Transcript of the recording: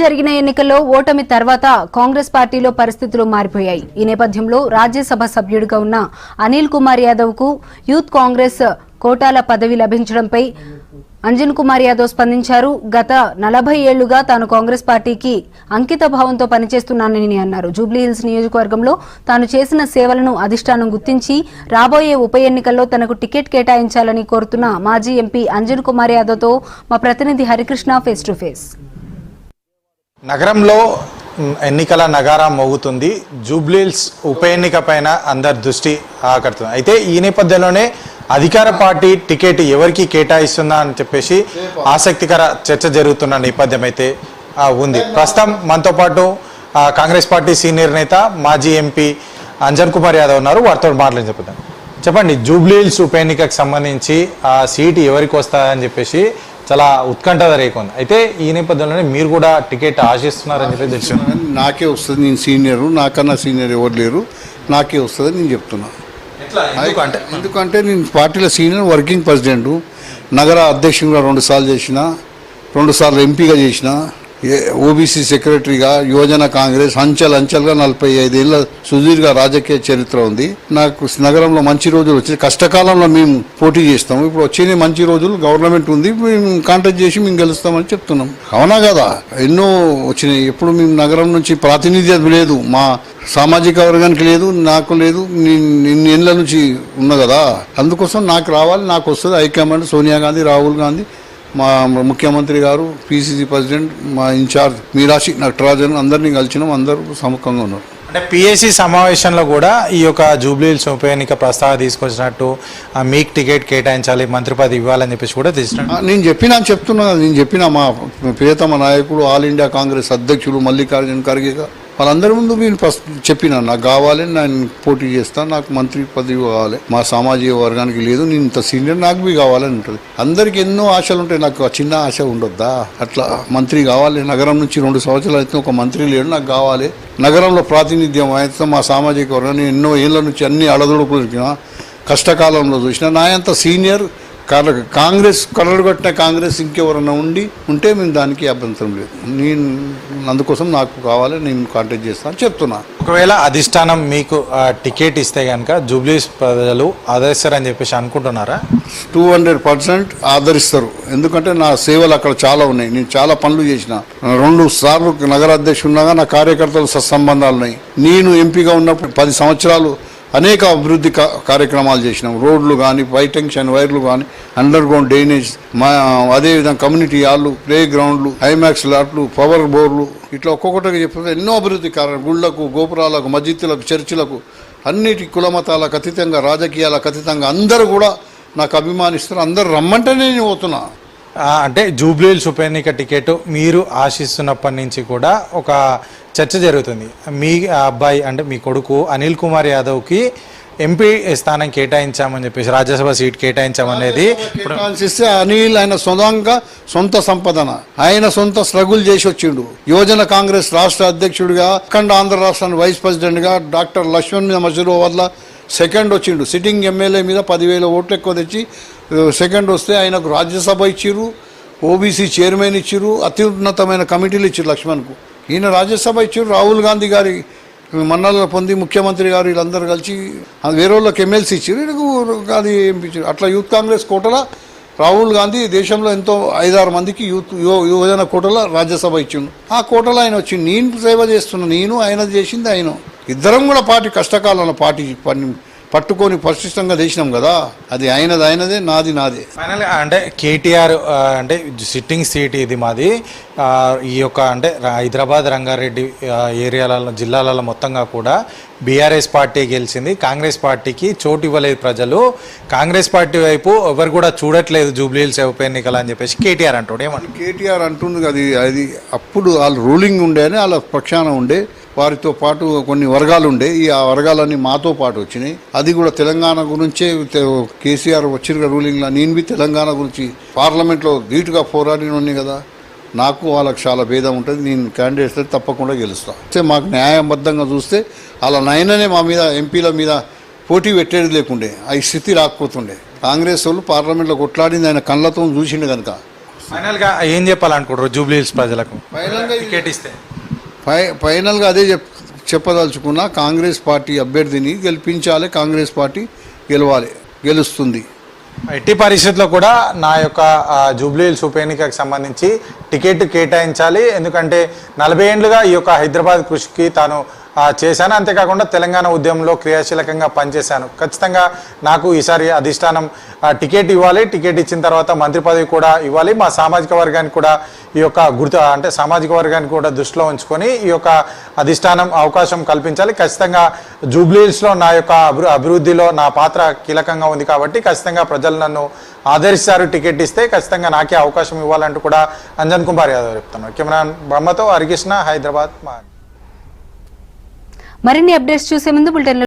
జరిగిన ఎన్నికల్లో ఓటమి తర్వాత కాంగ్రెస్ పార్టీలో పరిస్థితులు మారిపోయాయి. ఈ నేపథ్యంలో రాజ్యసభ సభ్యుడిగా ఉన్న అనిల్ కుమార్ యాదవ్ కు యూత్ కాంగ్రెస్ కోటాల పదవి లభించడంపై అంజన్ కుమార్ యాదవ్ స్పందించారు. గత 40 ఏళ్లుగా తాను కాంగ్రెస్ పార్టీకి అంకిత భావంతో పనిచేస్తున్నానని అన్నారు. జూబ్లీహిల్స్ నియోజకవర్గంలో తాను చేసిన సేవలను అధిష్టానం గుర్తించి రాబోయే ఉప ఎన్నికల్లో తనకు టికెట్ కేటాయించాలని కోరుతున్న మాజీ ఎంపీ అంజన్ కుమార్ యాదవ్ తో మా ప్రతినిధి హరికృష్ణ ఫేస్ టు ఫేస్. నగరంలో ఎన్నికల నగారా మోగుతుంది. జూబ్లీహిల్స్ ఉప ఎన్నిక పైన అందరి దృష్టి ఆకర్షిస్తుంది. అయితే ఈ నేపథ్యంలోనే అధికార పార్టీ టికెట్ ఎవరికి కేటాయిస్తుందా అని చెప్పేసి ఆసక్తికర చర్చ జరుగుతున్న నేపథ్యం అయితే ఉంది. ప్రస్తుతం మనతో పాటు కాంగ్రెస్ పార్టీ సీనియర్ నేత మాజీ ఎంపీ అంజన్ కుమార్ యాదవ్ ఉన్నారు. వారితో మాట్లాడి చెప్తాను. చెప్పండి, జూబ్లీహిల్స్ ఉప ఎన్నికకు సంబంధించి ఆ సీటు ఎవరికి వస్తాయని చెప్పేసి చాలా ఉత్కంఠ రేకుంది. అయితే ఈ నేపథ్యంలోనే మీరు కూడా టికెట్ ఆశిస్తున్నారని చెప్పి తెలుసు. నాకే వస్తుంది, నేను సీనియరు, నాకన్నా సీనియర్ ఎవరు లేరు, నాకే వస్తుందని నేను చెప్తున్నా. ఎందుకంటే నేను పార్టీలో సీనియర్, వర్కింగ్ ప్రెసిడెంట్, నగర అధ్యక్షుడిగా 2 సార్లు చేసిన, 2 సార్లు ఎంపీగా చేసిన, ఓబీసీ సెక్రటరీగా, యువజన కాంగ్రెస్ అంచెలుగా 45 ఏళ్ళ సుదీర్ఘ రాజకీయ చరిత్ర ఉంది. నాకు నగరంలో మంచి రోజులు వచ్చి కష్టకాలంలో మేము పోటీ చేస్తాము. ఇప్పుడు వచ్చే మంచి రోజులు గవర్నమెంట్ ఉంది, మేము కాంటాక్ట్ చేసి మేము గెలుస్తామని చెప్తున్నాం. అవునా కదా, ఎన్నో వచ్చినాయి. ఎప్పుడు మేము నగరం నుంచి ప్రాతినిధ్యం లేదు, మా సామాజిక వర్గానికి లేదు, నాకు లేదు. నేను ఏళ్ళ నుంచి ఉన్నా కదా, అందుకోసం నాకు రావాలి, నాకు వస్తుంది. హైకమాండ్ సోనియా గాంధీ, రాహుల్ గాంధీ, మా ముఖ్యమంత్రి గారు, పిసిసి ప్రెసిడెంట్, మా ఇన్ఛార్జ్ మీరాశి నటరాజన్, అందరినీ కలిసినాం. అందరూ సముఖంగా ఉన్నారు. అంటే పిఎస్సి సమావేశంలో కూడా ఈ యొక్క జూబ్లీహిల్స్ ఉప ఎన్నిక ప్రస్తావన తీసుకొచ్చినట్టు మీకు టికెట్ కేటాయించాలి, మంత్రి పదవి ఇవ్వాలని చెప్పేసి కూడా తీసుకున్నాను. నేను చెప్పిన మా ప్రియతమ నాయకుడు, ఆల్ ఇండియా కాంగ్రెస్ అధ్యక్షులు మల్లికార్జున ఖర్గే వాళ్ళందరి ముందు నేను చెప్పిన, నాకు కావాలి, నేను పోటీ చేస్తాను, నాకు మంత్రి పదవి కావాలి, మా సామాజిక వర్గానికి లేదు, నేను ఇంత సీనియర్, నాకు బి కావాలని ఉంటుంది. అందరికి ఎన్నో ఆశలు ఉంటాయి, నాకు చిన్న ఆశ ఉండొద్దా? అట్లా మంత్రి కావాలి. నగరం నుంచి 2 సంవత్సరాలు అయితే ఒక మంత్రి లేడు, నాకు కావాలి. నగరంలో ప్రాతినిధ్యం అయితే మా సామాజిక వర్గాన్ని ఎన్నో ఏళ్ళ నుంచి అన్ని అడదుడుకులు కష్టకాలంలో చూసిన, నా అంత సీనియర్ కాంగ్రెస్ కట్టడిన కాంగ్రెస్ ఇంకెవరన్నా ఉంటే మేము దానికి అభ్యంతరం లేదు. నేను అందుకోసం నాకు కావాలి, నేను కాంటాక్ట్ చేస్తాను చెప్తున్నా. ఒకవేళ అధిష్టానం మీకు టికెట్ ఇస్తే కనుక జూబ్లీహిల్స్ ప్రజలు ఆదరిస్తారని చెప్పేసి అనుకుంటున్నారా? 200% ఆదరిస్తారు. ఎందుకంటే నా సేవలు అక్కడ చాలా ఉన్నాయి, నేను చాలా పనులు చేసిన. 2 సార్లు నగర అధ్యక్షుడిగా నా కార్యకర్తలు సత్సంబంధాలు ఉన్నాయి. నేను ఎంపీగా ఉన్నప్పుడు 10 సంవత్సరాలు అనేక అభివృద్ధి కార్యక్రమాలు చేసినాం. రోడ్లు కానీ, పై టెన్షన్ వైర్లు కానీ, అండర్ గ్రౌండ్ డ్రైనేజ్, అదేవిధంగా కమ్యూనిటీ హాళ్ళు, ప్లే గ్రౌండ్లు, ఐమాక్స్ లాట్లు, పవర్ బోర్లు, ఇట్లా ఒక్కొక్కటిగా చెప్తే ఎన్నో అభివృద్ధి గుళ్లకు, గోపురాలకు, మస్జిద్లకు, చర్చిలకు, అన్నిటి కులమతాలకు అతీతంగా, రాజకీయాలకు అతీతంగా అందరూ కూడా నాకు అభిమానిస్తారు. అందరు రమ్మంటేనే నేను పోతున్నా. అంటే జూబ్లీహిల్స్ ఉప ఎన్నిక టికెట్ మీరు ఆశిస్తున్నప్పటి నుంచి కూడా ఒక చర్చ జరుగుతుంది. మీ అబ్బాయి అంటే మీ కొడుకు అనిల్ కుమార్ యాదవ్కి ఎంపీ స్థానం కేటాయించామని చెప్పేసి, రాజ్యసభ సీట్ కేటాయించామనేది అనిల్ ఆయన సొంత సంపదన, ఆయన సొంత స్ట్రగుల్ చేసి వచ్చిండు. యువజన కాంగ్రెస్ రాష్ట్ర అధ్యక్షుడిగా, అఖండ ఆంధ్ర రాష్ట్రానికి వైస్ ప్రెసిడెంట్గా డాక్టర్ లక్ష్మణ్ మీద మజరో వల్ల సెకండ్ వచ్చిండు. సిట్టింగ్ ఎమ్మెల్యే మీద 10,000 ఓట్లు ఎక్కువ తెచ్చి సెకండ్ వస్తే ఆయనకు రాజ్యసభ ఇచ్చిర్రు, ఓబీసీ చైర్మన్ ఇచ్చిర్రు, అత్యున్నతమైన కమిటీలు ఇచ్చిర్రు లక్ష్మణ్కు. ఈయన రాజ్యసభ ఇచ్చిర్రు. రాహుల్ గాంధీ గారి మన్నలను పొంది ముఖ్యమంత్రి గారు వీళ్ళందరూ కలిసి వేరే వాళ్ళకి ఎమ్మెల్సీ ఇచ్చారు, అది ఎంపించారు. అట్లా యూత్ కాంగ్రెస్ కోటల రాహుల్ గాంధీ దేశంలో ఎంతో 5-6 మందికి యువజన కోటల రాజ్యసభ ఇచ్చిండు. ఆ కోటలో ఆయన వచ్చిండు. నేను సేవ చేస్తున్నా, నేను ఆయన చేసింది ఆయన. ఇద్దరం కూడా పార్టీ కష్టకాలంలో పార్టీ పట్టుకొని పరిశిష్టంగా చేసినాం కదా, అది ఆయనదే, నాదే. ఫైనల్ అంటే కేటీఆర్ అంటే సిట్టింగ్ సీట్ ఇది మాది. ఈ యొక్క అంటే హైదరాబాద్, రంగారెడ్డి ఏరియాలలో, జిల్లాలలో మొత్తంగా కూడా బీఆర్ఎస్ పార్టీ గెలిచింది. కాంగ్రెస్ పార్టీకి చోటు ఇవ్వలేదు ప్రజలు. కాంగ్రెస్ పార్టీ వైపు ఎవరు కూడా చూడట్లేదు జూబ్లీహిల్స్ ఉప ఎన్నికలు అని చెప్పేసి కేటీఆర్ అంటాడు. కేటీఆర్ అంటుంది అది అప్పుడు వాళ్ళు రూలింగ్ ఉండే అని వాళ్ళ పక్షాన ఉండే, వారితో పాటు కొన్ని వర్గాలు ఉండే. ఆ వర్గాలన్నీ మాతో పాటు వచ్చినాయి. అది కూడా తెలంగాణ గురించే కేసీఆర్ వచ్చిన రూలింగ్లో నేను తెలంగాణ గురించి పార్లమెంట్లో ధీటుగా పోరాడినోని కదా. నాకు వాళ్ళకి చాలా భేదం ఉంటుంది. నేను క్యాండిడేట్స్ తప్పకుండా గెలుస్తాను. మాకు న్యాయబద్ధంగా చూస్తే అలా నైననే మా మీద ఎంపీల మీద పోటీ పెట్టేది లేకుండే, ఆ స్థితి రాకపోతుండే. కాంగ్రెస్ వాళ్ళు పార్లమెంట్లో కొట్లాడింది ఆయన కళ్ళతో చూసిండు కనుక ఫైనల్ గా ఏం చెప్పాలనుకుంటారు జూబ్లీ హిల్స్ ప్రజలకు ఫైనల్గా టికెట్ ఇస్తే? ఫైనల్గా అదే చెప్పదలుచుకున్నా, కాంగ్రెస్ పార్టీ అభ్యర్థిని గెలిపించాలి, కాంగ్రెస్ పార్టీ గెలుస్తుంది. ఎట్టి పరిస్థితుల్లో కూడా నా యొక్క జూబ్లీ హిల్స్ ఉప ఎన్నికకు సంబంధించి టికెట్ కేటాయించాలి. ఎందుకంటే 40 ఏళ్లుగా ఈ యొక్క హైదరాబాద్ కృషికి తాను చేశాను. అంతేకాకుండా తెలంగాణ ఉద్యమంలో క్రియాశీలకంగా పనిచేశాను. ఖచ్చితంగా నాకు ఈసారి అధిష్టానం టికెట్ ఇవ్వాలి. టికెట్ ఇచ్చిన తర్వాత మంత్రి పదవి కూడా ఇవ్వాలి. మా సామాజిక వర్గానికి కూడా ఈ యొక్క సామాజిక వర్గాన్ని కూడా దృష్టిలో ఉంచుకొని ఈ యొక్క అధిష్టానం అవకాశం కల్పించాలి. ఖచ్చితంగా జూబ్లీ హిల్స్లో నా యొక్క అభివృద్ధిలో నా పాత్ర కీలకంగా ఉంది కాబట్టి ఖచ్చితంగా ప్రజలు నన్ను ఆదరిస్తారు. టికెట్ ఇస్తే ఖచ్చితంగా నాకే అవకాశం ఇవ్వాలంటూ కూడా అంజన్ కుమార్ యాదవ్ చెప్తున్నారు. కెమెరాన్ బ్రహ్మతో హరికృష్ణ, హైదరాబాద్. మరిన్ని అప్డేట్స్ చూసే ముందు బులెటిన్